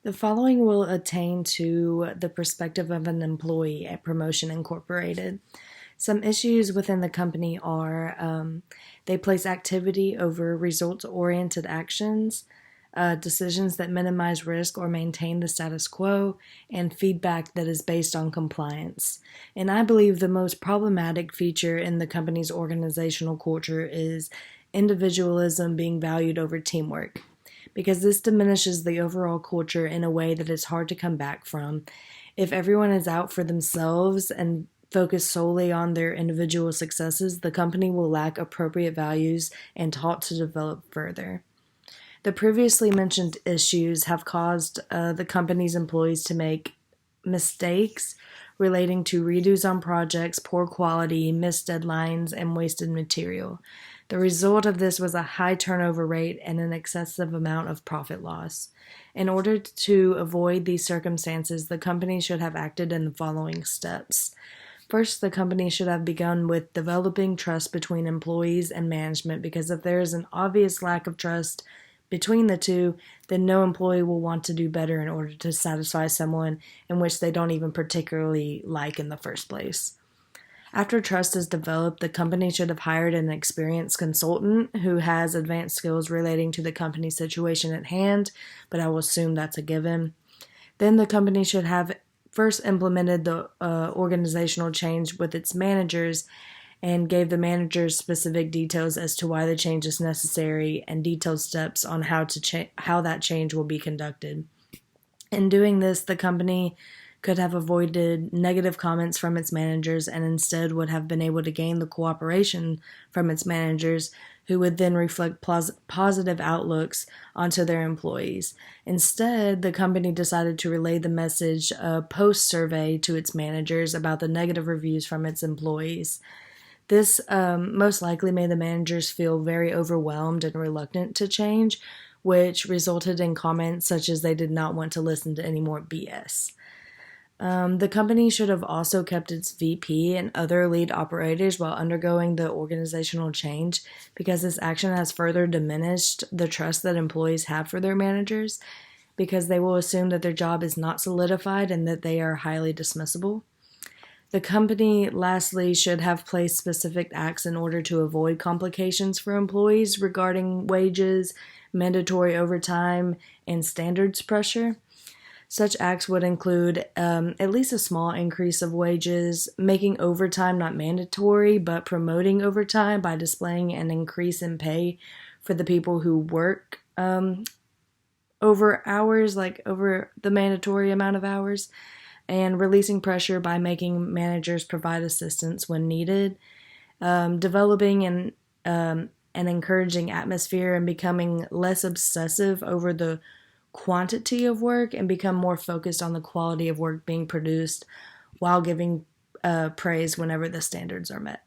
The following will attain to the perspective of an employee at Promotion Incorporated. Some issues within the company are they place activity over results-oriented actions, decisions that minimize risk or maintain the status quo, and feedback that is based on compliance. And I believe the most problematic feature in the company's organizational culture is individualism being valued over teamwork, because this diminishes the overall culture in a way that is hard to come back from. If everyone is out for themselves and focus solely on their individual successes, the company will lack appropriate values and taught to develop further. The previously mentioned issues have caused the company's employees to make mistakes relating to redos on projects, poor quality, missed deadlines, and wasted material. The result of this was a high turnover rate and an excessive amount of profit loss. In order to avoid these circumstances, the company should have acted in the following steps. First, the company should have begun with developing trust between employees and management, because if there is an obvious lack of trust between the two, then no employee will want to do better in order to satisfy someone in which they don't even particularly like in the first place. After trust is developed, the company should have hired an experienced consultant who has advanced skills relating to the company's situation at hand, but I will assume that's a given. Then the company should have first implemented the organizational change with its managers and gave the managers specific details as to why the change is necessary and detailed steps on how that change will be conducted. In doing this, the company could have avoided negative comments from its managers and instead would have been able to gain the cooperation from its managers, who would then reflect positive outlooks onto their employees. Instead, the company decided to relay the message post-survey to its managers about the negative reviews from its employees. This most likely made the managers feel very overwhelmed and reluctant to change, which resulted in comments such as they did not want to listen to any more BS. The company should have also kept its VP and other lead operators while undergoing the organizational change, because this action has further diminished the trust that employees have for their managers, because they will assume that their job is not solidified and that they are highly dismissible. The company, lastly, should have placed specific acts in order to avoid complications for employees regarding wages, mandatory overtime, and standards pressure. Such acts would include at least a small increase of wages, making overtime not mandatory, but promoting overtime by displaying an increase in pay for the people who work over hours, like over the mandatory amount of hours, and releasing pressure by making managers provide assistance when needed, developing an encouraging atmosphere and becoming less obsessive over the quantity of work and become more focused on the quality of work being produced while giving praise whenever the standards are met.